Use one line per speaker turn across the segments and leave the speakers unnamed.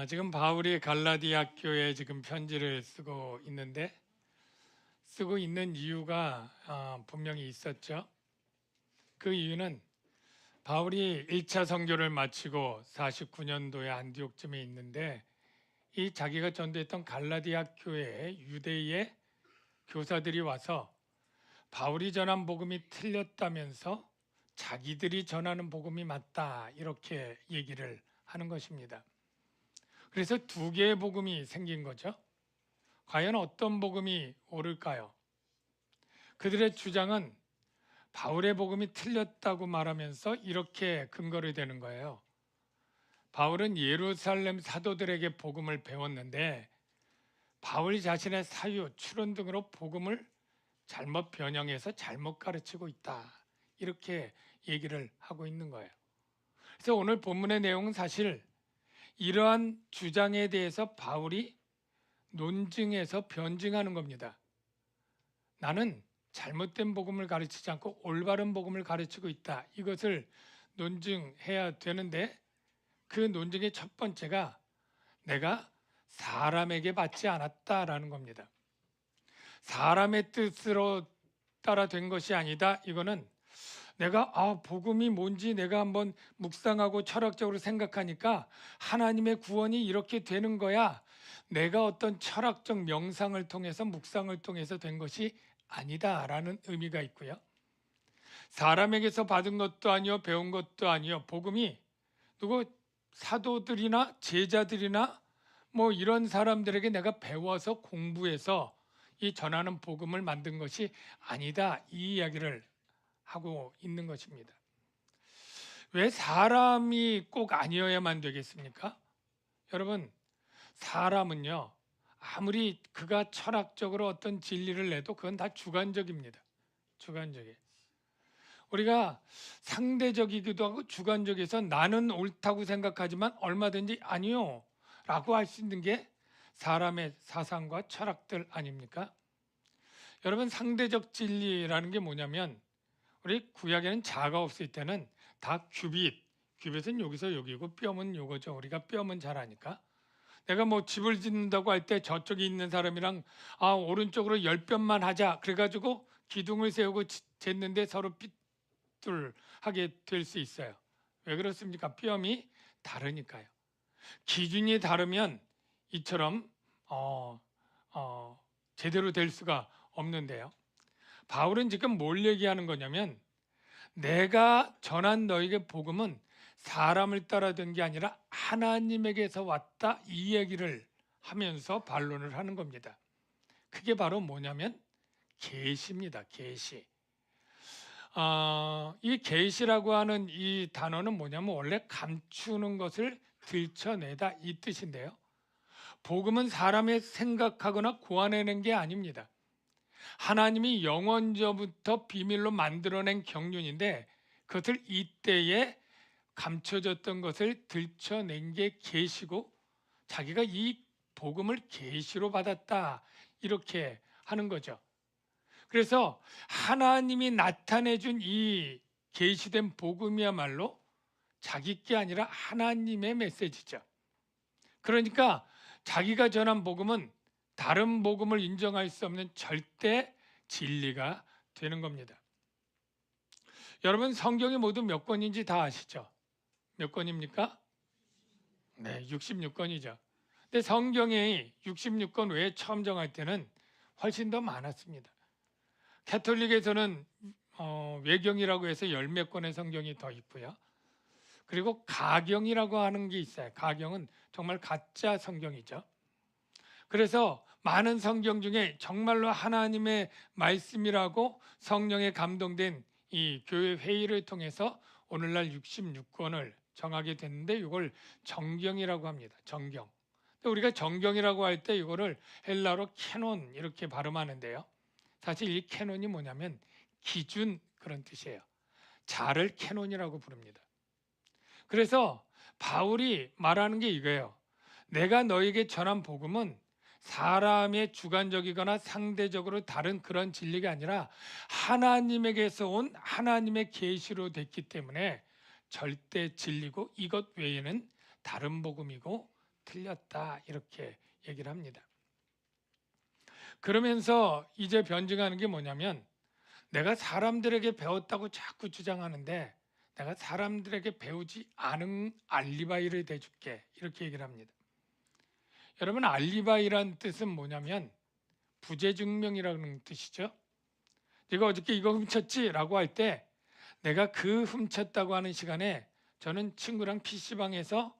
지금 바울이 갈라디아 교회에 지금 편지를 쓰고 있는 이유가 분명히 있었죠. 그 이유는 바울이 1차 선교를 마치고 49년도에 안디옥쯤에 있는데 이 자기가 전도했던 갈라디아 교회에 유대인의 교사들이 와서 바울이 전한 복음이 틀렸다면서 자기들이 전하는 복음이 맞다 이렇게 얘기를 하는 것입니다. 그래서 두 개의 복음이 생긴 거죠. 과연 어떤 복음이 옳을까요? 그들의 주장은 바울의 복음이 틀렸다고 말하면서 이렇게 근거를 대는 거예요. 바울은 예루살렘 사도들에게 복음을 배웠는데 바울 자신의 사유, 추론 등으로 복음을 잘못 변형해서 잘못 가르치고 있다. 이렇게 얘기를 하고 있는 거예요. 그래서 오늘 본문의 내용은 사실 이러한 주장에 대해서 바울이 논증해서 변증하는 겁니다. 나는 잘못된 복음을 가르치지 않고 올바른 복음을 가르치고 있다. 이것을 논증해야 되는데 그 논증의 첫 번째가 내가 사람에게 받지 않았다라는 겁니다. 사람의 뜻으로 따라 된 것이 아니다. 이거는 내가 복음이 뭔지 내가 한번 묵상하고 철학적으로 생각하니까 하나님의 구원이 이렇게 되는 거야. 내가 어떤 철학적 명상을 통해서 묵상을 통해서 된 것이 아니다라는 의미가 있고요. 사람에게서 받은 것도 아니요 배운 것도 아니요 복음이 누구 사도들이나 제자들이나 뭐 이런 사람들에게 내가 배워서 공부해서 이 전하는 복음을 만든 것이 아니다. 이 이야기를 하고 있는 것입니다. 왜 사람이 꼭 아니어야만 되겠습니까? 여러분, 사람은요, 아무리 그가 철학적으로 어떤 진리를 내도 그건 다 주관적입니다. 주관적이에요. 우리가 상대적이기도 하고 주관적에서 나는 옳다고 생각하지만 얼마든지 아니요 라고 할 수 있는 게 사람의 사상과 철학들 아닙니까? 여러분, 상대적 진리라는 게 뭐냐면 우리 구약에는 자가 없을 때는 다 큐빗은 여기서 여기고 뼘은 요거죠. 우리가 뼘은 잘 아니까. 내가 뭐 집을 짓는다고 할 때 저쪽에 있는 사람이랑 오른쪽으로 10뼘만 하자. 그래가지고 기둥을 세우고 쟀는데 서로 삐뚤하게 될 수 있어요. 왜 그렇습니까? 뼘이 다르니까요. 기준이 다르면 이처럼 제대로 될 수가 없는데요. 바울은 지금 뭘 얘기하는 거냐면 내가 전한 너에게 복음은 사람을 따라 된 게 아니라 하나님에게서 왔다 이 얘기를 하면서 반론을 하는 겁니다. 그게 바로 뭐냐면 계시입니다. 계시. 이 계시라고 하는 이 단어는 뭐냐면 원래 감추는 것을 들춰내다 이 뜻인데요. 복음은 사람의 생각하거나 고안해낸 게 아닙니다. 하나님이 영원전부터 비밀로 만들어낸 경륜인데 그것을 이때에 감춰졌던 것을 들춰낸 게 계시고 자기가 이 복음을 계시로 받았다 이렇게 하는 거죠. 그래서 하나님이 나타내 준 이 계시된 복음이야말로 자기 게 아니라 하나님의 메시지죠. 그러니까 자기가 전한 복음은 다른 복음을 인정할 수 없는 절대 진리가 되는 겁니다. 여러분 성경이 모두 몇 권인지 다 아시죠? 몇 권입니까? 네, 66권이죠. 근데 성경이 66권 외에 처음 정할 때는 훨씬 더 많았습니다. 캐톨릭에서는 외경이라고 해서 열 몇 권의 성경이 더 있고요. 그리고 가경이라고 하는 게 있어요. 가경은 정말 가짜 성경이죠. 그래서 많은 성경 중에 정말로 하나님의 말씀이라고 성령에 감동된 이 교회 회의를 통해서 오늘날 66권을 정하게 됐는데 이걸 정경이라고 합니다. 정경. 우리가 정경이라고 할 때 이거를 헬라로 캐논 이렇게 발음하는데요. 사실 이 캐논이 뭐냐면 기준 그런 뜻이에요. 자를 캐논이라고 부릅니다. 그래서 바울이 말하는 게 이거예요. 내가 너에게 전한 복음은 사람의 주관적이거나 상대적으로 다른 그런 진리가 아니라 하나님에게서 온 하나님의 계시로 됐기 때문에 절대 진리고 이것 외에는 다른 복음이고 틀렸다 이렇게 얘기를 합니다. 그러면서 이제 변증하는 게 뭐냐면 내가 사람들에게 배웠다고 자꾸 주장하는데 내가 사람들에게 배우지 않은 알리바이를 대줄게 이렇게 얘기를 합니다. 여러분 알리바이란 뜻은 뭐냐면 부재증명이라는 뜻이죠. 네가 어저께 이거 훔쳤지? 라고 할 때 내가 그 훔쳤다고 하는 시간에 저는 친구랑 PC방에서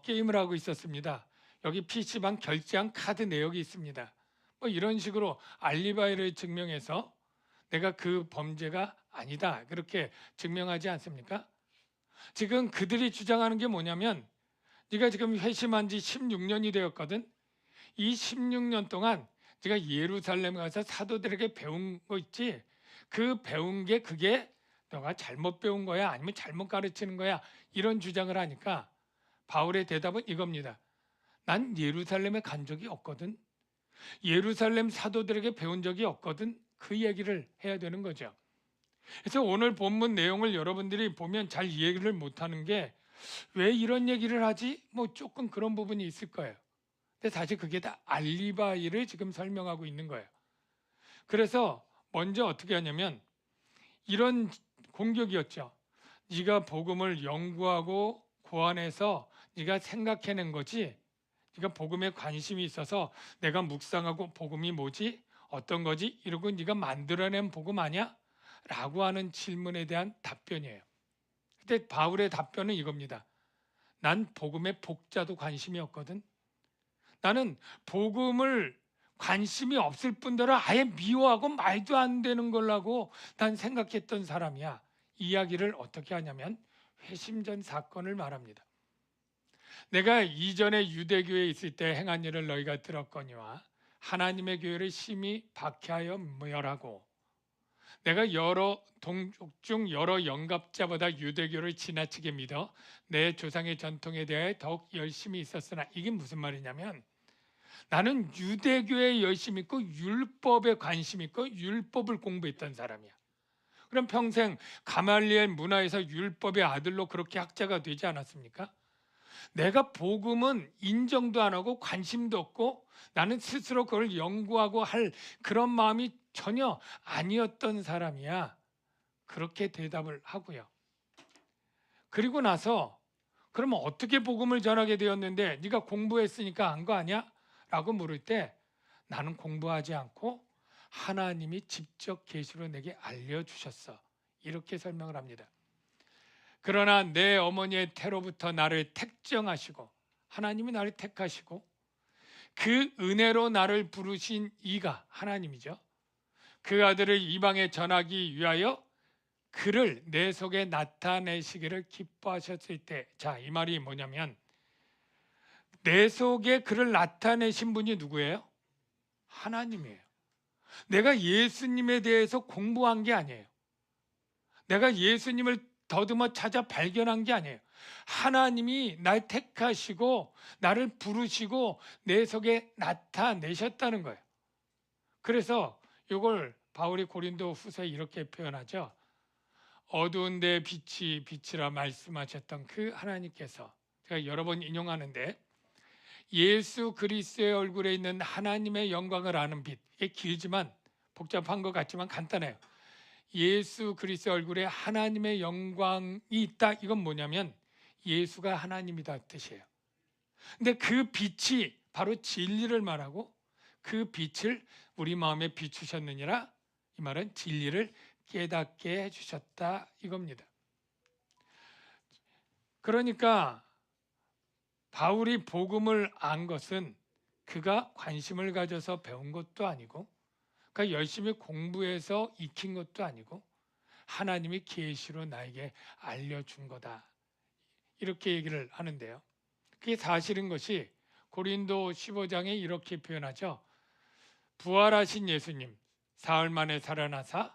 게임을 하고 있었습니다. 여기 PC방 결제한 카드 내역이 있습니다. 뭐 이런 식으로 알리바이를 증명해서 내가 그 범죄가 아니다 그렇게 증명하지 않습니까? 지금 그들이 주장하는 게 뭐냐면 네가 지금 회심한 지 16년이 되었거든. 이 16년 동안 네가 예루살렘 가서 사도들에게 배운 거 있지? 그 배운 게 그게 너가 잘못 배운 거야 아니면 잘못 가르치는 거야 이런 주장을 하니까 바울의 대답은 이겁니다. 난 예루살렘에 간 적이 없거든. 예루살렘 사도들에게 배운 적이 없거든. 그 얘기를 해야 되는 거죠. 그래서 오늘 본문 내용을 여러분들이 보면 잘 이해를 못하는 게 왜 이런 얘기를 하지? 뭐 조금 그런 부분이 있을 거예요. 근데 사실 그게 다 알리바이를 지금 설명하고 있는 거예요. 그래서 먼저 어떻게 하냐면 이런 공격이었죠. 네가 복음을 연구하고 고안해서 네가 생각해낸 거지. 네가 복음에 관심이 있어서 내가 묵상하고 복음이 뭐지? 어떤 거지? 이러고 네가 만들어낸 복음 아니야? 라고 하는 질문에 대한 답변이에요. 근데 바울의 답변은 이겁니다. 난 복음의 복자도 관심이 없거든. 나는 복음을 관심이 없을 뿐더러 아예 미워하고 말도 안 되는 걸라고 난 생각했던 사람이야. 이야기를 어떻게 하냐면 회심전 사건을 말합니다. 내가 이전에 유대교에 있을 때 행한 일을 너희가 들었거니와 하나님의 교회를 심히 박해하여 멸하고 내가 여러 동족 중 여러 영갑자보다 유대교를 지나치게 믿어 내 조상의 전통에 대해 더욱 열심히 있었으나 이게 무슨 말이냐면 나는 유대교에 열심히 있고 율법에 관심 있고 율법을 공부했던 사람이야. 그럼 평생 가말리엘 문화에서 율법의 아들로 그렇게 학자가 되지 않았습니까? 내가 복음은 인정도 안 하고 관심도 없고 나는 스스로 그걸 연구하고 할 그런 마음이 전혀 아니었던 사람이야. 그렇게 대답을 하고요. 그리고 나서 그러면 어떻게 복음을 전하게 되었는데 네가 공부했으니까 한 거 아니야? 라고 물을 때 나는 공부하지 않고 하나님이 직접 계시로 내게 알려주셨어. 이렇게 설명을 합니다. 그러나 내 어머니의 태로부터 나를 택정하시고 하나님이 나를 택하시고 그 은혜로 나를 부르신 이가 하나님이죠. 그 아들을 이방에 전하기 위하여 그를 내 속에 나타내시기를 기뻐하셨을 때, 자, 이 말이 뭐냐면 내 속에 그를 나타내신 분이 누구예요? 하나님이에요. 내가 예수님에 대해서 공부한 게 아니에요. 내가 예수님을 더듬어 찾아 발견한 게 아니에요. 하나님이 날 택하시고 나를 부르시고 내 속에 나타내셨다는 거예요. 그래서 이걸 바울이 고린도 후서에 이렇게 표현하죠. 어두운 데 빛이 빛이라 말씀하셨던 그 하나님께서, 제가 여러 번 인용하는데 예수 그리스도의 얼굴에 있는 하나님의 영광을 아는 빛. 이게 길지만 복잡한 것 같지만 간단해요. 예수 그리스도의 얼굴에 하나님의 영광이 있다. 이건 뭐냐면 예수가 하나님이다 뜻이에요. 근데 그 빛이 바로 진리를 말하고 그 빛을 우리 마음에 비추셨느니라. 이 말은 진리를 깨닫게 해주셨다 이겁니다. 그러니까 바울이 복음을 안 것은 그가 관심을 가져서 배운 것도 아니고 그러니까 열심히 공부해서 익힌 것도 아니고 하나님이 계시로 나에게 알려준 거다. 이렇게 얘기를 하는데요. 그게 사실인 것이 고린도 15장에 이렇게 표현하죠. 부활하신 예수님 사흘 만에 살아나사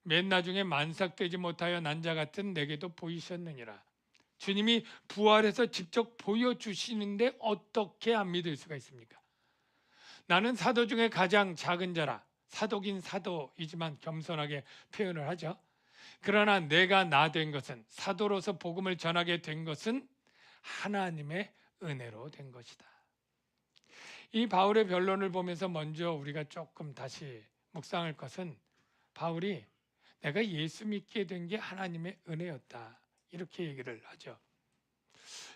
맨 나중에 만삭되지 못하여 난 자 같은 내게도 보이셨느니라. 주님이 부활해서 직접 보여주시는데 어떻게 안 믿을 수가 있습니까? 나는 사도 중에 가장 작은 자라. 사도긴 사도이지만 겸손하게 표현을 하죠. 그러나 내가 나 된 것은 사도로서 복음을 전하게 된 것은 하나님의 은혜로 된 것이다. 이 바울의 변론을 보면서 먼저 우리가 조금 다시 묵상할 것은 바울이 내가 예수 믿게 된 게 하나님의 은혜였다, 이렇게 얘기를 하죠.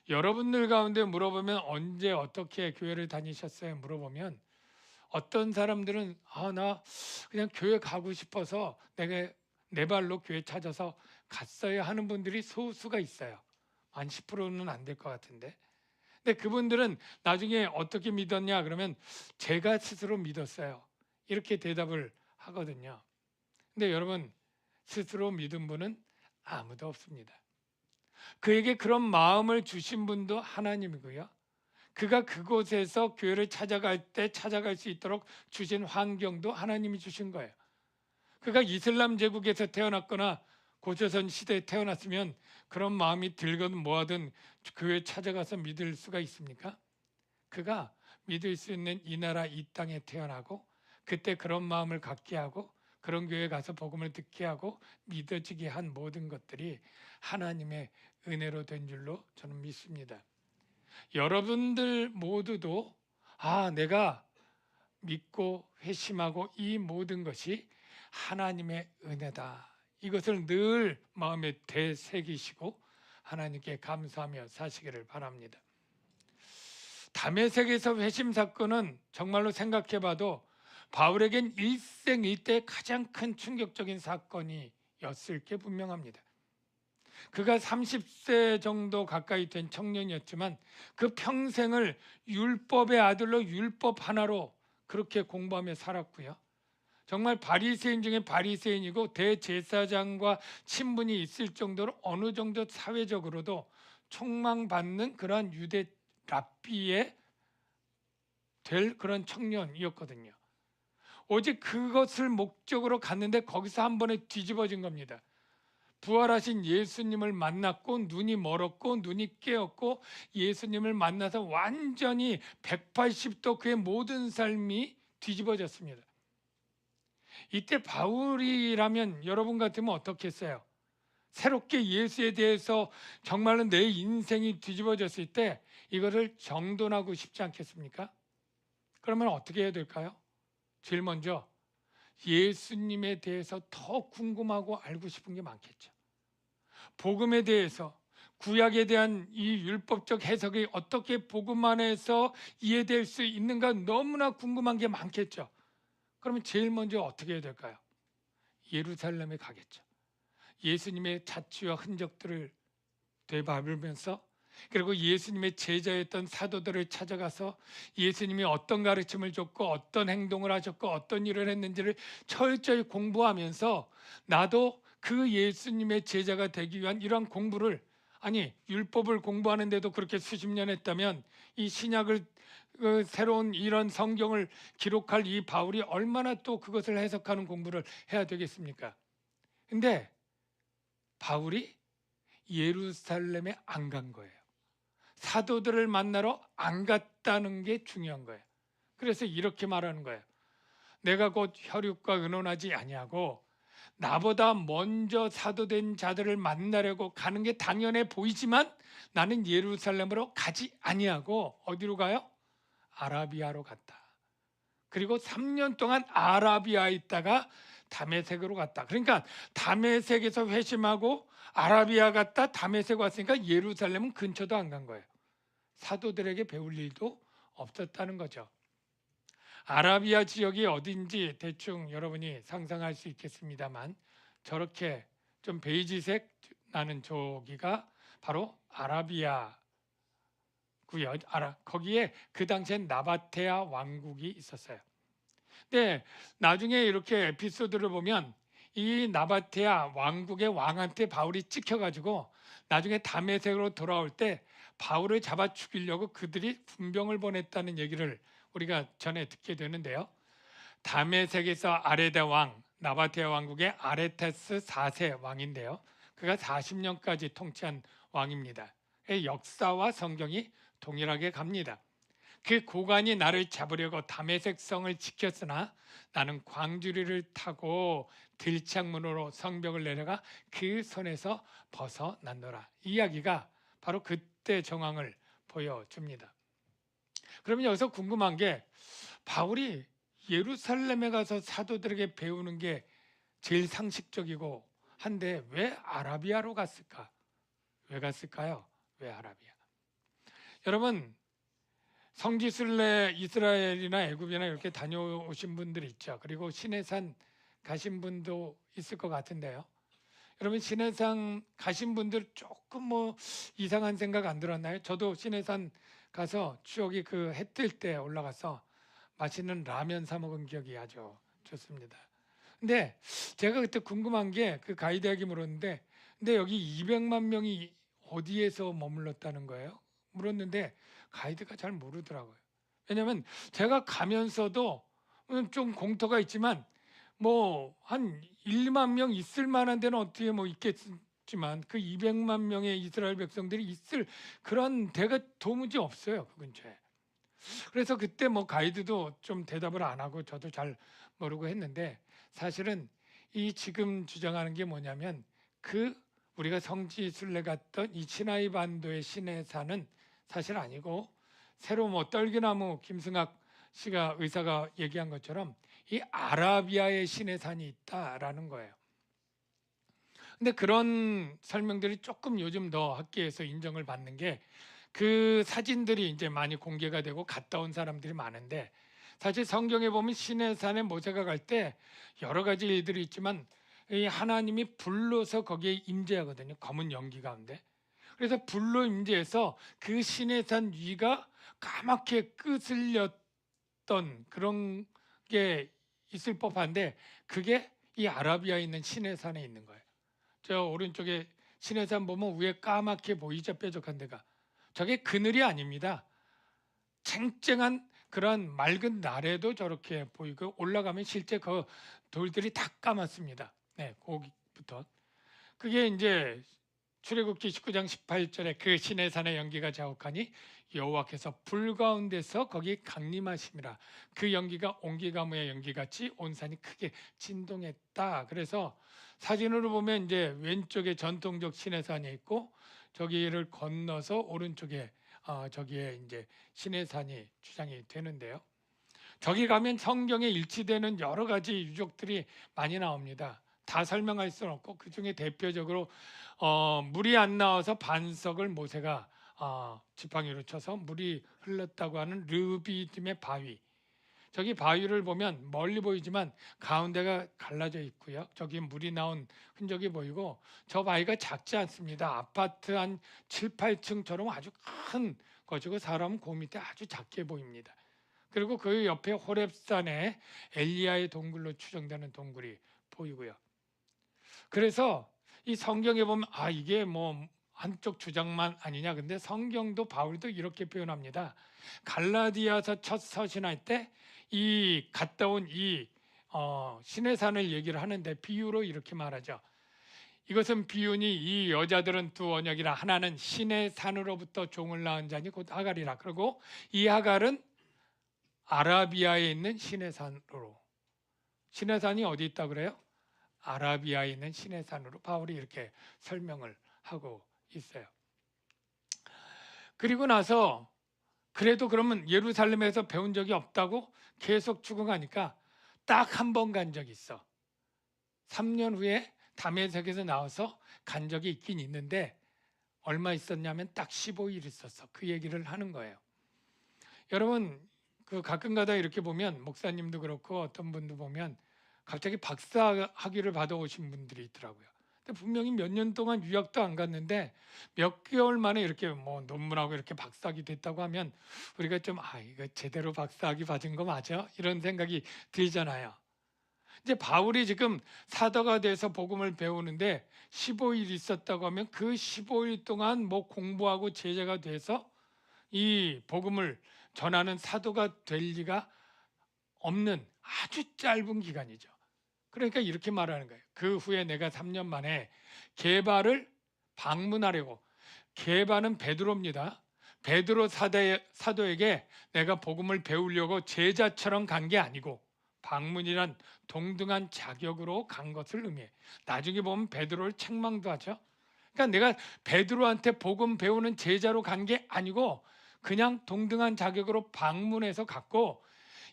여러분들 가운데 물어보면 언제 어떻게 교회를 다니셨어요? 물어보면 어떤 사람들은 나 그냥 교회 가고 싶어서 내가 내 발로 교회 찾아서 갔어요 하는 분들이 소수가 있어요. 한 10%는 안 될 것 같은데. 근데 그분들은 나중에 어떻게 믿었냐 그러면 제가 스스로 믿었어요, 이렇게 대답을 하거든요. 근데 여러분, 스스로 믿은 분은 아무도 없습니다. 그에게 그런 마음을 주신 분도 하나님이고요. 그가 그곳에서 교회를 찾아갈 때 찾아갈 수 있도록 주신 환경도 하나님이 주신 거예요. 그가 이슬람 제국에서 태어났거나 고조선 시대에 태어났으면 그런 마음이 들건 뭐하든 교회 찾아가서 믿을 수가 있습니까? 그가 믿을 수 있는 이 나라 이 땅에 태어나고 그때 그런 마음을 갖게 하고 그런 교회에 가서 복음을 듣게 하고 믿어지게 한 모든 것들이 하나님의 은혜로 된 줄로 저는 믿습니다. 여러분들 모두도 내가 믿고 회심하고 이 모든 것이 하나님의 은혜다, 이것을 늘 마음에 되새기시고 하나님께 감사하며 사시기를 바랍니다. 다메섹에서 회심 사건은 정말로 생각해봐도 바울에겐 일생일대 가장 큰 충격적인 사건이었을 게 분명합니다. 그가 30세 정도 가까이 된 청년이었지만 그 평생을 율법의 아들로 율법 하나로 그렇게 공부하며 살았고요. 정말 바리새인 중에 바리새인이고 대제사장과 친분이 있을 정도로 어느 정도 사회적으로도 촉망받는 그러한 유대 랍비에 될 그런 청년이었거든요. 오직 그것을 목적으로 갔는데 거기서 한 번에 뒤집어진 겁니다. 부활하신 예수님을 만났고 눈이 멀었고 눈이 깨었고 예수님을 만나서 완전히 180도 그의 모든 삶이 뒤집어졌습니다. 이때 바울이라면 여러분 같으면 어떻게 했어요? 새롭게 예수에 대해서 정말로 내 인생이 뒤집어졌을 때 이거를 정돈하고 싶지 않겠습니까? 그러면 어떻게 해야 될까요? 제일 먼저 예수님에 대해서 더 궁금하고 알고 싶은 게 많겠죠. 복음에 대해서, 구약에 대한 이 율법적 해석이 어떻게 복음 안에서 이해될 수 있는가 너무나 궁금한 게 많겠죠. 그러면 제일 먼저 어떻게 해야 될까요? 예루살렘에 가겠죠. 예수님의 자취와 흔적들을 되밟으면서, 그리고 예수님의 제자였던 사도들을 찾아가서 예수님이 어떤 가르침을 줬고 어떤 행동을 하셨고 어떤 일을 했는지를 철저히 공부하면서 나도 그 예수님의 제자가 되기 위한 이러한 공부를, 율법을 공부하는데도 그렇게 수십 년 했다면 이 신약을 새로운 이런 성경을 기록할 이 바울이 얼마나 또 그것을 해석하는 공부를 해야 되겠습니까? 근데 바울이 예루살렘에 안 간 거예요. 사도들을 만나러 안 갔다는 게 중요한 거예요. 그래서 이렇게 말하는 거예요. 내가 곧 혈육과 의논하지 아니하고 나보다 먼저 사도된 자들을 만나려고 가는 게 당연해 보이지만 나는 예루살렘으로 가지 아니하고 어디로 가요? 아라비아로 갔다. 그리고 3년 동안 아라비아에 있다가 다메섹으로 갔다. 그러니까 다메섹에서 회심하고 아라비아 갔다 다메섹 왔으니까 예루살렘은 근처도 안 간 거예요. 사도들에게 배울 일도 없었다는 거죠. 아라비아 지역이 어딘지 대충 여러분이 상상할 수 있겠습니다만 저렇게 좀 베이지색 나는 저기가 바로 아라비아 구요. 거기에 그 당시엔 나바테아 왕국이 있었어요. 근데 나중에 이렇게 에피소드를 보면 이 나바테아 왕국의 왕한테 바울이 찍혀가지고 나중에 다메섹으로 돌아올 때 바울을 잡아 죽이려고 그들이 군병을 보냈다는 얘기를 우리가 전에 듣게 되는데요. 다메섹에서 아레다 왕, 나바테아 왕국의 아레타스 4세 왕인데요. 그가 40년까지 통치한 왕입니다. 역사와 성경이 동일하게 갑니다. 그 고관이 나를 잡으려고 다메섹 성을 지켰으나 나는 광주리를 타고 들창문으로 성벽을 내려가 그 손에서 벗어났노라. 이 이야기가 바로 그때 정황을 보여줍니다. 그러면 여기서 궁금한 게 바울이 예루살렘에 가서 사도들에게 배우는 게 제일 상식적이고 한데 왜 아라비아로 갔을까? 왜 갔을까요? 왜 아라비아? 여러분 성지순례 이스라엘이나 애굽이나 이렇게 다녀오신 분들 있죠. 그리고 시내산 가신 분도 있을 것 같은데요. 여러분 시내산 가신 분들 조금 뭐 이상한 생각 안 들었나요? 저도 시내산 가서 추억이 그 해 뜰 때 올라가서 맛있는 라면 사 먹은 기억이 아주 좋습니다. 근데 제가 그때 궁금한 게 그 가이드에게 물었는데 근데 여기 200만 명이 어디에서 머물렀다는 거예요? 물었는데 가이드가 잘 모르더라고요. 왜냐하면 제가 가면서도 좀 공터가 있지만 뭐 한 1, 2만 명 있을 만한 데는 어떻게 뭐 있겠지만 그 200만 명의 이스라엘 백성들이 있을 그런 데가 도무지 없어요, 그 근처에. 그래서 그때 뭐 가이드도 좀 대답을 안 하고 저도 잘 모르고 했는데 사실은 이 지금 주장하는 게 뭐냐면 그 우리가 성지순례 갔던 이 시나이 반도의 시내산은 사실 아니고 새로 뭐 떨기나무 김승학 씨가 의사가 얘기한 것처럼 이 아라비아의 시내산이 있다라는 거예요. 근데 그런 설명들이 조금 요즘 더 학계에서 인정을 받는 게 그 사진들이 이제 많이 공개가 되고 갔다 온 사람들이 많은데 사실 성경에 보면 시내산에 모세가 갈 때 여러 가지 일들이 있지만 이 하나님이 불로서 거기에 임재하거든요. 검은 연기 가운데. 그래서 불로 임재해서 그 시내산 위가 까맣게 끄슬렸던 그런 게 있을 법한데 그게 이 아라비아에 있는 시내산에 있는 거예요. 저 오른쪽에 시내산 보면 위에 까맣게 보이죠, 뾰족한 데가. 저게 그늘이 아닙니다. 쨍쨍한 그런 맑은 날에도 저렇게 보이고 올라가면 실제 그 돌들이 다 까맣습니다. 네, 거기부터. 그게 이제 출애굽기 19장 18절에 그 시내산의 연기가 자욱하니 여호와께서 불 가운데서 거기 강림하심이라. 그 연기가 온기가무의 연기같이 온 산이 크게 진동했다. 그래서 사진으로 보면 이제 왼쪽에 전통적 시내산이 있고 저기를 건너서 오른쪽에 저기에 이제 시내산이 주장이 되는데요. 저기 가면 성경에 일치되는 여러 가지 유적들이 많이 나옵니다. 다 설명할 수는 없고 그 중에 대표적으로 물이 안 나와서 반석을 모세가 지팡이로 쳐서 물이 흘렀다고 하는 르비딤의 바위. 저기 바위를 보면 멀리 보이지만 가운데가 갈라져 있고요. 저기 물이 나온 흔적이 보이고 저 바위가 작지 않습니다. 아파트 한 7, 8층처럼 아주 큰 것이고 사람은 그 밑에 아주 작게 보입니다. 그리고 그 옆에 호렙산에 엘리야의 동굴로 추정되는 동굴이 보이고요. 그래서 이 성경에 보면 이게 뭐 한쪽 주장만 아니냐. 근데 성경도 바울도 이렇게 표현합니다. 갈라디아서 첫 서신할 때 이 갔다 온 이 시내산을 얘기를 하는데 비유로 이렇게 말하죠. 이것은 비유니 이 여자들은 두 언약이라 하나는 시내산으로부터 종을 낳은 자니 곧 하갈이라. 그리고 이 하갈은 아라비아에 있는 시내산으로. 시내산이 어디 있다 그래요? 아라비아에 있는 시내산으로 바울이 이렇게 설명을 하고 있어요. 그리고 나서 그래도 그러면 예루살렘에서 배운 적이 없다고 계속 추궁하니까 딱 한 번 간 적이 있어. 3년 후에 다메섹에서 나와서 간 적이 있긴 있는데 얼마 있었냐면 딱 15일 있었어. 그 얘기를 하는 거예요. 여러분 그 가끔가다 이렇게 보면 목사님도 그렇고 어떤 분도 보면 갑자기 박사 학위를 받아오신 분들이 있더라고요. 근데 분명히 몇 년 동안 유학도 안 갔는데 몇 개월 만에 이렇게 뭐 논문하고 이렇게 박사학위 됐다고 하면 우리가 좀 이거 제대로 박사학위 받은 거 맞아? 이런 생각이 들잖아요. 이제 바울이 지금 사도가 돼서 복음을 배우는데 15일 있었다고 하면 그 15일 동안 뭐 공부하고 제자가 돼서 이 복음을 전하는 사도가 될 리가 없는 아주 짧은 기간이죠. 그러니까 이렇게 말하는 거예요. 그 후에 내가 3년 만에 게바를 방문하려고. 게바는 베드로입니다. 베드로 사도에게 내가 복음을 배우려고 제자처럼 간 게 아니고 방문이란 동등한 자격으로 간 것을 의미해. 나중에 보면 베드로를 책망도 하죠. 그러니까 내가 베드로한테 복음 배우는 제자로 간 게 아니고 그냥 동등한 자격으로 방문해서 갔고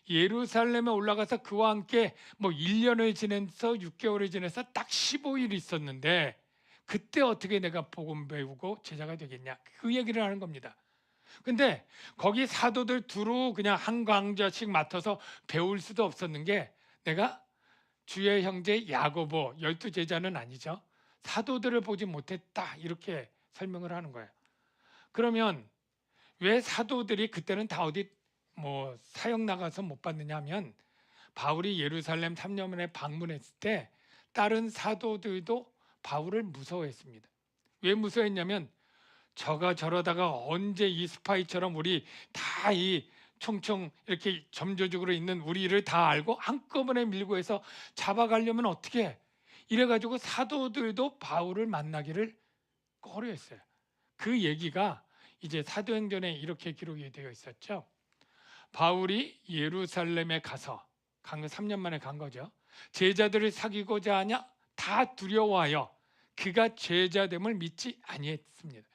예루살렘에 올라가서 그와 함께 뭐 1년을 지내서 6개월을 지내서 딱 15일 있었는데 그때 어떻게 내가 복음 배우고 제자가 되겠냐 그 얘기를 하는 겁니다. 근데 거기 사도들 두루 그냥 한 강좌씩 맡아서 배울 수도 없었는 게 내가 주의 형제 야고보 12제자는 아니죠. 사도들을 보지 못했다 이렇게 설명을 하는 거예요. 그러면 왜 사도들이 그때는 다 어디 뭐 사역 나가서 못 받느냐 하면 바울이 예루살렘 3년 만에 방문했을 때 다른 사도들도 바울을 무서워했습니다. 왜 무서워했냐면 저가 저러다가 언제 이 스파이처럼 우리 다 이 총총 이렇게 점조적으로 있는 우리를 다 알고 한꺼번에 밀고 해서 잡아가려면 어떻게 해? 이래가지고 사도들도 바울을 만나기를 꺼려했어요. 그 얘기가 이제 사도행전에 이렇게 기록이 되어 있었죠. 바울이 예루살렘에 가서 간 거 3년 만에 간 거죠. 제자들을 사귀고자 하냐? 다 두려워하여 그가 제자됨을 믿지 아니했습니다.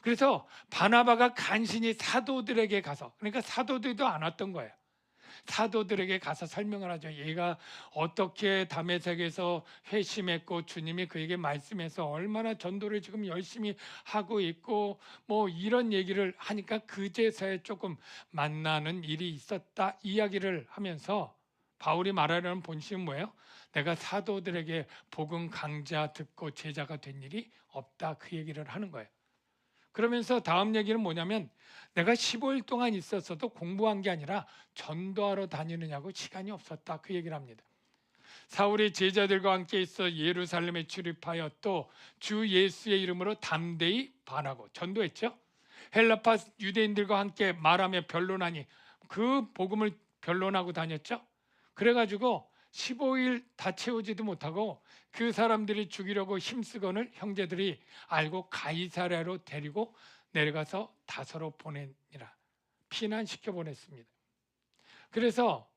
그래서 바나바가 간신히 사도들에게 가서 그러니까 사도들도 안 왔던 거예요. 사도들에게 가서 설명을 하죠. 얘가 어떻게 다메섹에서 회심했고 주님이 그에게 말씀해서 얼마나 전도를 지금 열심히 하고 있고 뭐 이런 얘기를 하니까 그제서야 조금 만나는 일이 있었다 이야기를 하면서 바울이 말하려는 본심은 뭐예요? 내가 사도들에게 복음 강좌 듣고 제자가 된 일이 없다 그 얘기를 하는 거예요. 그러면서 다음 얘기는 뭐냐면 내가 15일 동안 있었어도 공부한 게 아니라 전도하러 다니느냐고 시간이 없었다 그 얘기를 합니다. 사울이 제자들과 함께 있어 예루살렘에 출입하여 또 주 예수의 이름으로 담대히 반하고 전도했죠. 헬라파 유대인들과 함께 말하며 변론하니 그 복음을 변론하고 다녔죠. 그래가지고 15일 다 채우지도 못하고 그 사람들이 죽이려고 힘쓰거늘 형제들이 알고 가이사랴로 데리고 내려가서 다소로 보내니라 피난시켜 보냈습니다. 그래서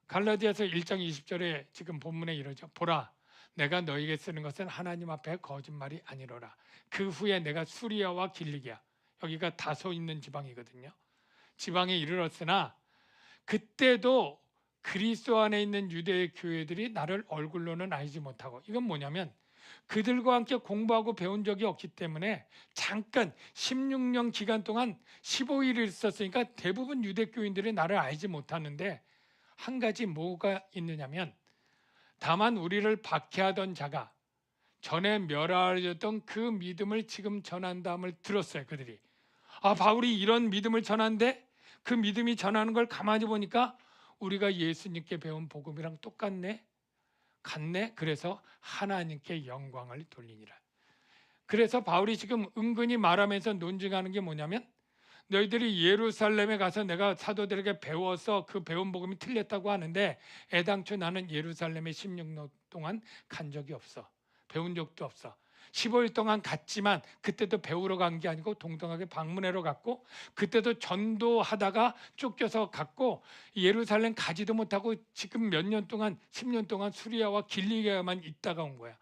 갈라디아서 1장 20절에 지금 본문에 이러죠. 보라 내가 너에게 쓰는 것은 하나님 앞에 거짓말이 아니로라. 그 후에 내가 수리아와 길리기아 여기가 다소 있는 지방이거든요. 지방에 이르렀으나 그때도 그리스도 안에 있는 유대 교회들이 나를 얼굴로는 알지 못하고 이건 뭐냐면 그들과 함께 공부하고 배운 적이 없기 때문에 잠깐 16년 기간 동안 15일을 있었으니까 대부분 유대 교인들이 나를 알지 못하는데 한 가지 뭐가 있느냐면 다만 우리를 박해하던 자가 전에 멸하였던 그 믿음을 지금 전한다함을 들었어요. 그들이 바울이 이런 믿음을 전한데 그 믿음이 전하는 걸 가만히 보니까 우리가 예수님께 배운 복음이랑 똑같네 같네. 그래서 하나님께 영광을 돌리니라. 그래서 바울이 지금 은근히 말하면서 논증하는 게 뭐냐면 너희들이 예루살렘에 가서 내가 사도들에게 배워서 그 배운 복음이 틀렸다고 하는데 애당초 나는 예루살렘에 16년 동안 간 적이 없어. 배운 적도 없어. 15일 동안 갔지만 그때도 배우러 간 게 아니고 동등하게 방문하러 갔고 그때도 전도하다가 쫓겨서 갔고 예루살렘 가지도 못하고 지금 몇 년 동안 10년 동안 수리아와 길리기아만 있다가 온 거야.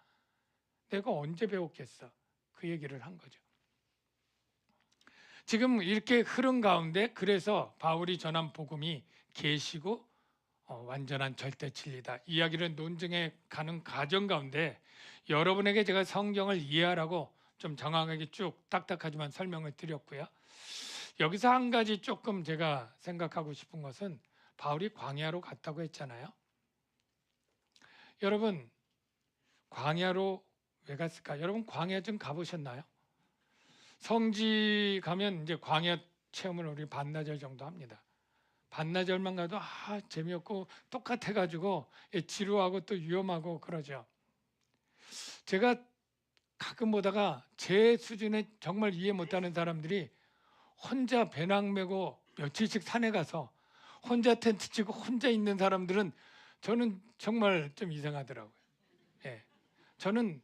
내가 언제 배웠겠어? 그 얘기를 한 거죠. 지금 이렇게 흐른 가운데 그래서 바울이 전한 복음이 계시고 완전한 절대 진리다. 이야기를 논증해 가는 과정 가운데 여러분에게 제가 성경을 이해하라고 좀 정확하게 쭉 딱딱하지만 설명을 드렸고요. 여기서 한 가지 조금 제가 생각하고 싶은 것은 바울이 광야로 갔다고 했잖아요. 여러분 광야로 왜 갔을까? 여러분 광야 좀 가보셨나요? 성지 가면 이제 광야 체험을 우리 반나절 정도 합니다. 반나절만 가도 재미없고 똑같아가지고 지루하고 또 위험하고 그러죠. 제가 가끔 보다가 제 수준에 정말 이해 못하는 사람들이 혼자 배낭 메고 며칠씩 산에 가서 혼자 텐트 치고 혼자 있는 사람들은 저는 정말 좀 이상하더라고요. 예. 저는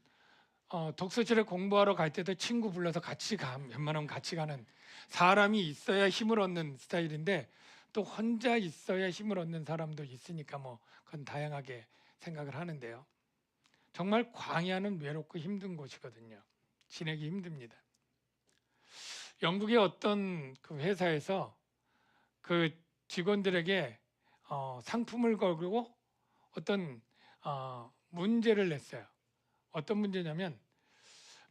독서실에 공부하러 갈 때도 친구 불러서 같이 웬만하면 같이 가는 사람이 있어야 힘을 얻는 스타일인데 또 혼자 있어야 힘을 얻는 사람도 있으니까 뭐 그건 다양하게 생각을 하는데요. 정말 광야는 외롭고 힘든 곳이거든요. 지내기 힘듭니다. 영국의 어떤 그 회사에서 그 직원들에게 상품을 걸고 어떤 문제를 냈어요. 어떤 문제냐면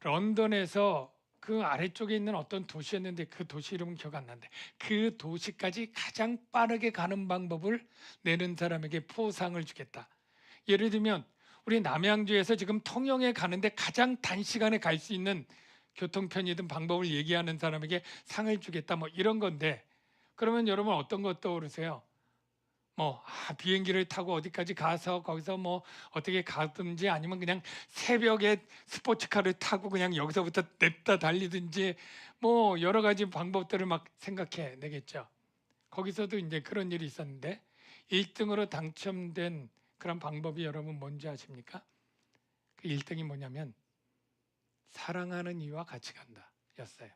런던에서 그 아래쪽에 있는 어떤 도시였는데 그 도시 이름은 기억 안 나는데 그 도시까지 가장 빠르게 가는 방법을 내는 사람에게 포상을 주겠다. 예를 들면 우리 남양주에서 지금 통영에 가는데 가장 단시간에 갈 수 있는 교통편이든 방법을 얘기하는 사람에게 상을 주겠다. 뭐 이런 건데 그러면 여러분 어떤 것 떠오르세요? 비행기를 타고 어디까지 가서 거기서 뭐 어떻게 가든지 아니면 그냥 새벽에 스포츠카를 타고 그냥 여기서부터 냅다 달리든지 뭐 여러 가지 방법들을 막 생각해 내겠죠. 거기서도 이제 그런 일이 있었는데 1등으로 당첨된 그런 방법이 여러분 뭔지 아십니까? 그 1등이 뭐냐면 사랑하는 이와 같이 간다 였어요.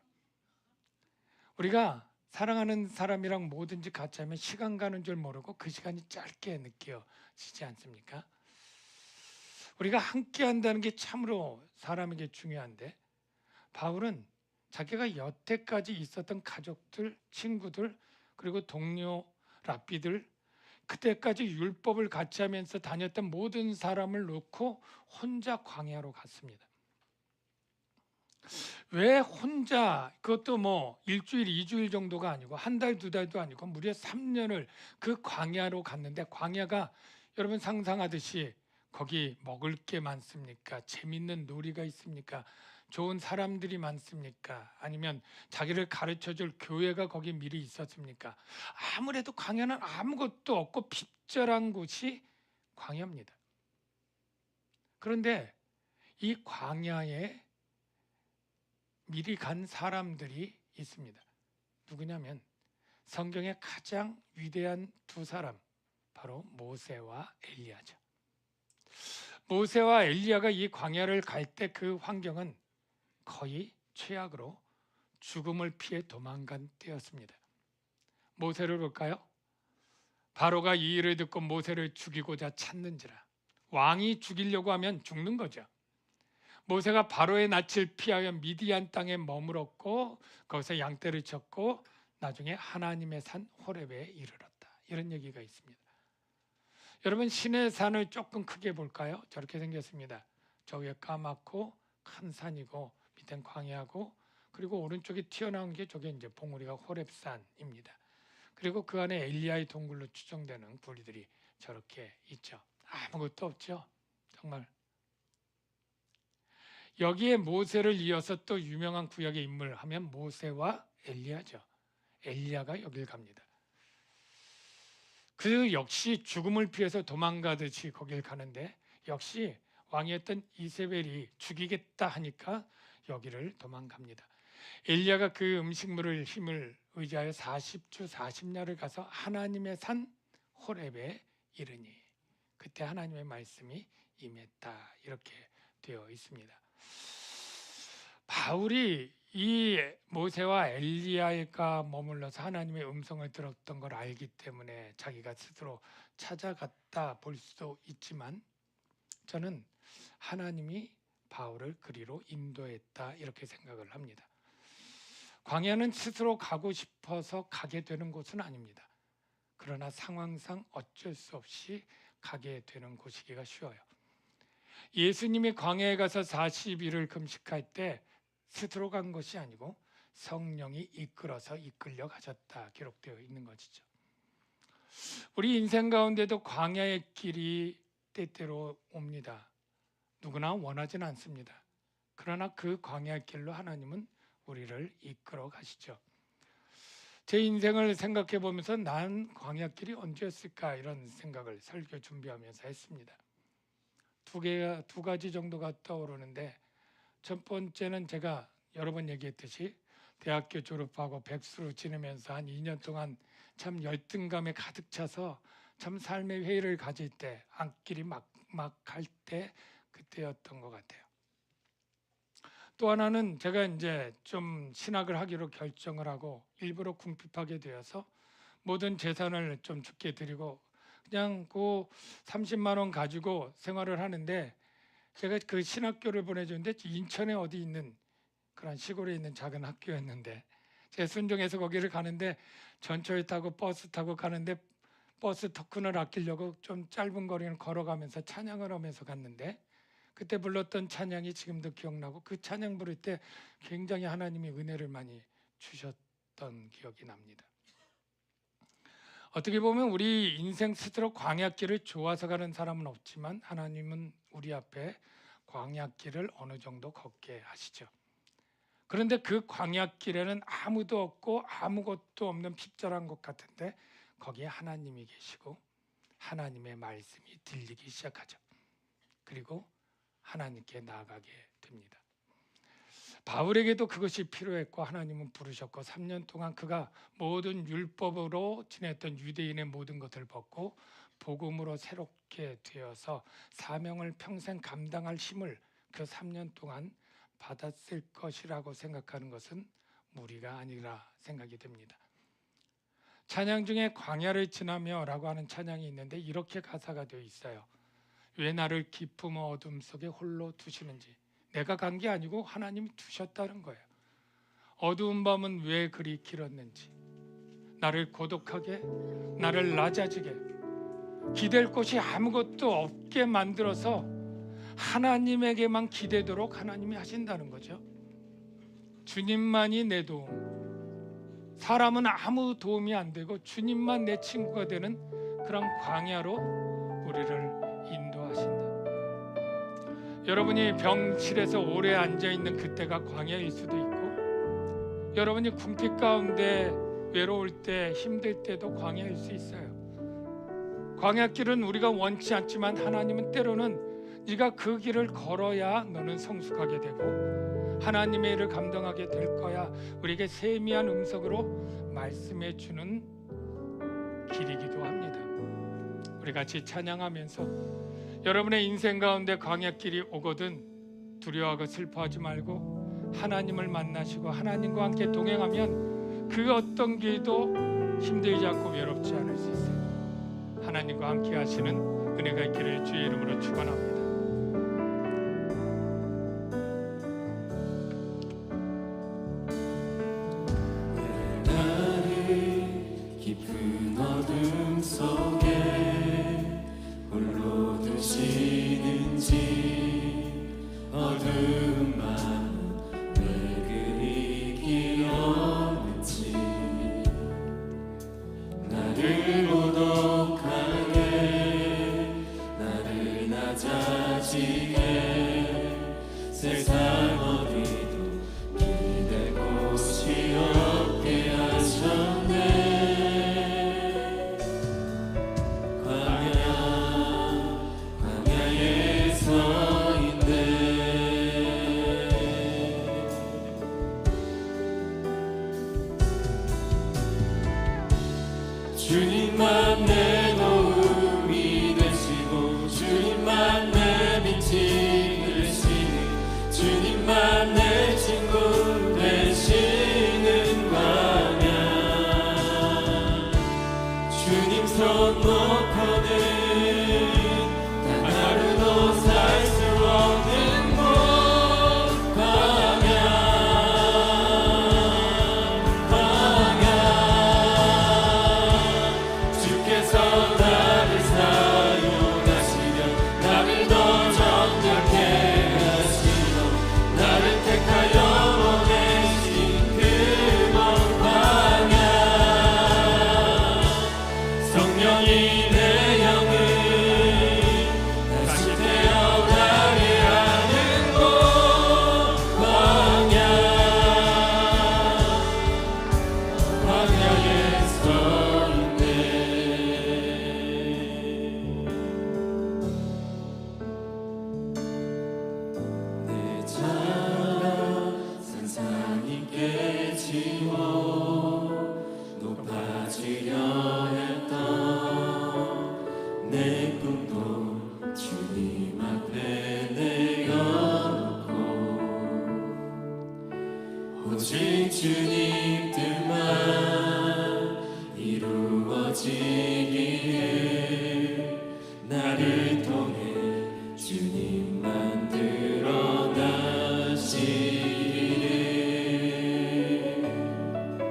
우리가 사랑하는 사람이랑 뭐든지 같이 하면 시간 가는 줄 모르고 그 시간이 짧게 느껴지지 않습니까? 우리가 함께 한다는 게 참으로 사람에게 중요한데 바울은 자기가 여태까지 있었던 가족들, 친구들, 그리고 동료, 랍비들 그때까지 율법을 같이 하면서 다녔던 모든 사람을 놓고 혼자 광야로 갔습니다. 왜 혼자 그것도 뭐 일주일, 2주일 정도가 아니고 한 달, 2달도 아니고 무려 3년을 그 광야로 갔는데 광야가 여러분 상상하듯이 거기 먹을 게 많습니까? 재밌는 놀이가 있습니까? 좋은 사람들이 많습니까? 아니면 자기를 가르쳐 줄 교회가 거기 미리 있었습니까? 아무래도 광야는 아무것도 없고 핍절한 곳이 광야입니다. 그런데 이 광야에 미리 간 사람들이 있습니다. 누구냐면 성경의 가장 위대한 두 사람, 바로 모세와 엘리야죠. 모세와 엘리야가 이 광야를 갈 때 그 환경은 거의 최악으로 죽음을 피해 도망간 때였습니다. 모세를 볼까요? 바로가 이 일을 듣고 모세를 죽이고자 찾는지라. 왕이 죽이려고 하면 죽는 거죠. 모세가 바로의 낯을 피하여 미디안 땅에 머물었고 거기서 양떼를 쳤고 나중에 하나님의 산 호렙에 이르렀다. 이런 얘기가 있습니다. 여러분 시내 산을 조금 크게 볼까요? 저렇게 생겼습니다. 저 위에 까맣고 큰 산이고 밑엔 광야고 그리고 오른쪽에 튀어나온 게 저게 이제 봉우리가 호렙산입니다. 그리고 그 안에 엘리야의 동굴로 추정되는 굴들이 저렇게 있죠. 아무것도 없죠. 정말. 여기에 모세를 이어서 또 유명한 구약의 인물 하면 모세와 엘리야죠. 엘리야가 여길 갑니다. 그 역시 죽음을 피해서 도망가듯이 거길 가는데 역시 왕이었던 이세벨이 죽이겠다 하니까 여기를 도망갑니다. 엘리야가 그 음식물을 힘을 의지하여 40주 40야를 가서 하나님의 산 호렙에 이르니 그때 하나님의 말씀이 임했다 이렇게 되어 있습니다. 바울이 이 모세와 엘리야가 머물러서 하나님의 음성을 들었던 걸 알기 때문에 자기가 스스로 찾아갔다 볼 수도 있지만 저는 하나님이 바울을 그리로 인도했다 이렇게 생각을 합니다. 광야는 스스로 가고 싶어서 가게 되는 곳은 아닙니다. 그러나 상황상 어쩔 수 없이 가게 되는 곳이기가 쉬워요. 예수님이 광야에 가서 40일을 금식할 때 스스로 간 것이 아니고 성령이 이끌어서 이끌려 가셨다 기록되어 있는 것이죠. 우리 인생 가운데도 광야의 길이 때때로 옵니다. 누구나 원하진 않습니다. 그러나 그 광야의 길로 하나님은 우리를 이끌어 가시죠. 제 인생을 생각해 보면서 난 광야길이 언제였을까 이런 생각을 설교 준비하면서 했습니다. 두 가지 정도가 떠오르는데 첫 번째는 제가 여러 번 얘기했듯이 대학교 졸업하고 백수로 지내면서 한 2년 동안 참 열등감에 가득 차서 참 삶의 회의를 가질 때 앞길이 막막할 때 그때였던 것 같아요. 또 하나는 제가 이제 좀 신학을 하기로 결정을 하고 일부러 궁핍하게 되어서 모든 재산을 좀 죽게 드리고 그냥 그 30만 원 가지고 생활을 하는데 제가 그 신학교를 보내줬는데 인천에 어디 있는 그런 시골에 있는 작은 학교였는데 제 순종해서 거기를 가는데 전철 타고 버스 타고 가는데 버스 토큰을 아끼려고 좀 짧은 거리는 걸어가면서 찬양을 하면서 갔는데 그때 불렀던 찬양이 지금도 기억나고 그 찬양 부를 때 굉장히 하나님이 은혜를 많이 주셨던 기억이 납니다. 어떻게 보면 우리 인생 스스로 광야길을 좋아서 가는 사람은 없지만 하나님은 우리 앞에 광야길을 어느 정도 걷게 하시죠. 그런데 그 광야길에는 아무도 없고 아무것도 없는 핍절한 곳 같은데 거기에 하나님이 계시고 하나님의 말씀이 들리기 시작하죠. 그리고 하나님께 나아가게 됩니다. 바울에게도 그것이 필요했고 하나님은 부르셨고 3년 동안 그가 모든 율법으로 지냈던 유대인의 모든 것을 벗고 복음으로 새롭게 되어서 사명을 평생 감당할 힘을 그 3년 동안 받았을 것이라고 생각하는 것은 무리가 아니라 생각이 됩니다. 찬양 중에 광야를 지나며 라고 하는 찬양이 있는데 이렇게 가사가 되어 있어요. 왜 나를 깊음 어둠 속에 홀로 두시는지. 내가 간 게 아니고 하나님이 두셨다는 거예요. 어두운 밤은 왜 그리 길었는지, 나를 고독하게, 나를 낮아지게, 기댈 곳이 아무것도 없게 만들어서 하나님에게만 기대도록 하나님이 하신다는 거죠. 주님만이 내 도움, 사람은 아무 도움이 안 되고 주님만 내 친구가 되는 그런 광야로 우리를 인도하신다. 여러분이 병실에서 오래 앉아있는 그때가 광야일 수도 있고 여러분이 궁핍 가운데 외로울 때 힘들 때도 광야일 수 있어요. 광야길은 우리가 원치 않지만 하나님은 때로는 네가 그 길을 걸어야 너는 성숙하게 되고 하나님의 일을 감당하게 될 거야 우리에게 세미한 음성으로 말씀해 주는 길이기도 합니다. 우리 같이 찬양하면서 여러분의 인생 가운데 광야길이 오거든 두려워하고 슬퍼하지 말고 하나님을 만나시고 하나님과 함께 동행하면 그 어떤 길도 힘들지 않고 외롭지 않을 수 있어요. 하나님과 함께 하시는 은혜가 있기를 주의 이름으로 축원합니다.
나를 깊은 어둠 속에 홀로 두시는지 어두운 밤 왜 그리 길었는지 나를 고독하게 나를 낮아지게 세상 어디도 기댈 곳이 없게 하셨네. 광야에 서 있네. 주님만 내 도움이 되시고 주님만 내 빛이 되시니 주님만 내 친구 되시는 광야 주님 손 놓고는 단 하루도 살 수 없는 곳 광야 주께서 나를 사용하시며 나를 더 정결케 하시고 나를 택하여 보내신 그곳 광야 성령이 내 영을 다시 태어나게 하는 곳 광야에 서 있네. 내 자랑 산산이 깨지고 높아지려 했던 내 꿈도 주님 앞에 내어놓고 오직 주님 뜻만 이루어지기를 나를 통해 주님만 드러나시기를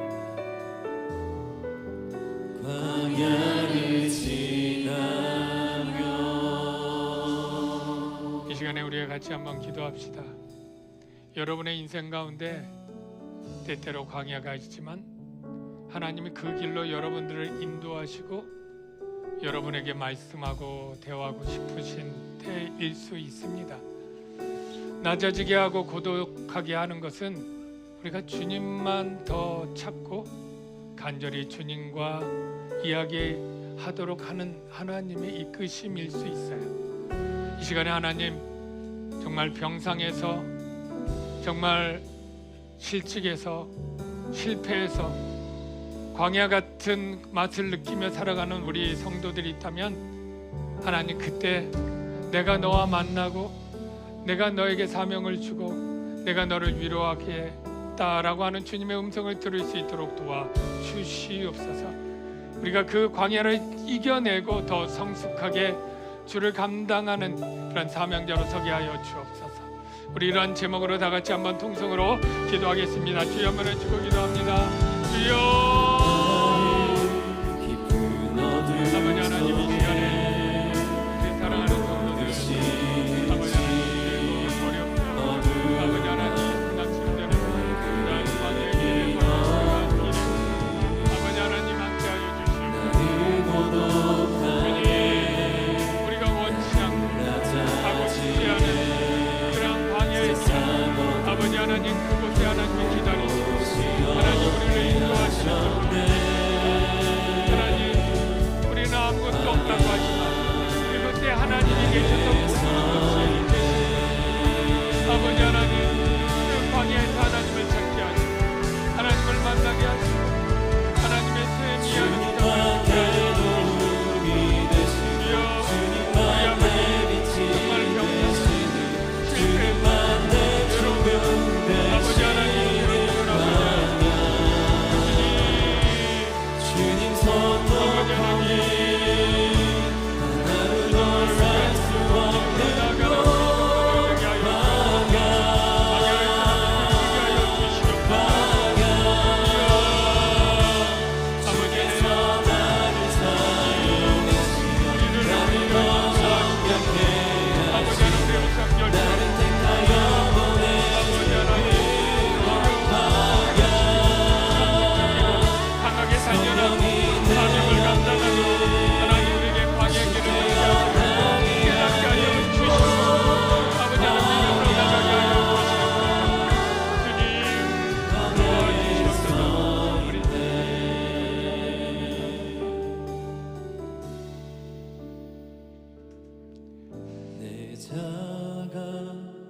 광야를 지나며.
이 시간에 우리가 같이 한번 기도합시다. 여러분의 인생 가운데 때때로 광야가 있지만 하나님이 그 길로 여러분들을 인도하시고 여러분에게 말씀하고 대화하고 싶으신 때일 수 있습니다. 낮아지게 하고 고독하게 하는 것은 우리가 주님만 더 찾고 간절히 주님과 이야기하도록 하는 하나님의 이끄심일 수 있어요. 이 시간에 하나님, 정말 병상에서, 정말 실직에서, 실패해서 광야 같은 맛을 느끼며 살아가는 우리 성도들이 있다면 하나님, 그때 내가 너와 만나고 내가 너에게 사명을 주고 내가 너를 위로하겠다라고 하는 주님의 음성을 들을 수 있도록 도와주시옵소서. 우리가 그 광야를 이겨내고 더 성숙하게 주를 감당하는 그런 사명자로 서게 하여 주옵소서. 우리 이러한 제목으로 다 같이 한번 통성으로 기도하겠습니다. 주여 한번 해주고 기도합니다. 주여, 아버지 하나님, 이 시간에 우리 사랑하는 성도들 아버지 하나님 어렵고 아버지 하나님 낙심되는 그런 광야의 길에 아버지 하나님 함께하여 주시고 주님, 우리가 원치 않고 가고 싶지 않은 그런 광야의 길, 아버지 하나님 그곳에 하나님이 기다리시고 하나님 우리를 인도하시고 아무것도 없다고 하지만 그곳에 하나님이 계셔서 아버지 하나님, 그 광야에서 하나님을 찾게 하시고 하나님을 만나게 하시고 하나님의 새 미안을 기도하게 하시고 주여, 우리 아버지 정말 병상 실패했고 외로운 아버지 하나님,
주님 손
아버지 하나님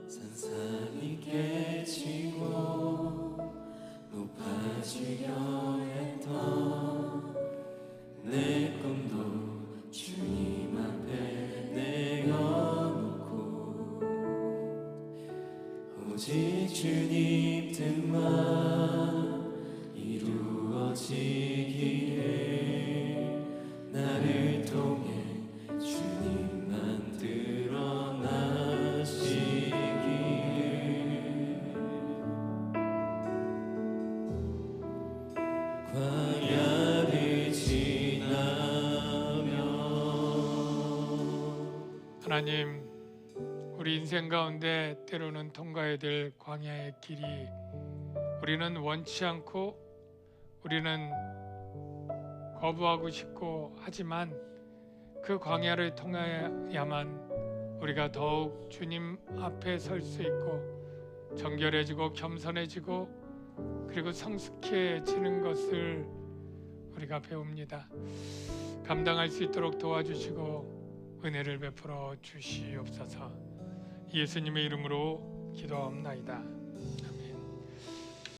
산산이 깨지고 높아지려 했던 내 꿈도 주님 앞에 내어놓고 오직 주님 뜻만 이루어지기를 나를 통해 주님만 드러나시기를 광야를 지나며.
하나님, 우리 인생 가운데 때로는 통과해야 될 광야의 길이 우리는 원치 않고 우리는 거부하고 싶고 하지만 그 광야를 통해야만 우리가 더욱 주님 앞에 설 수 있고 정결해지고 겸손해지고 그리고 성숙해지는 것을 우리가 배웁니다. 감당할 수 있도록 도와주시고 은혜를 베풀어 주시옵소서. 예수님의 이름으로 기도합나이다.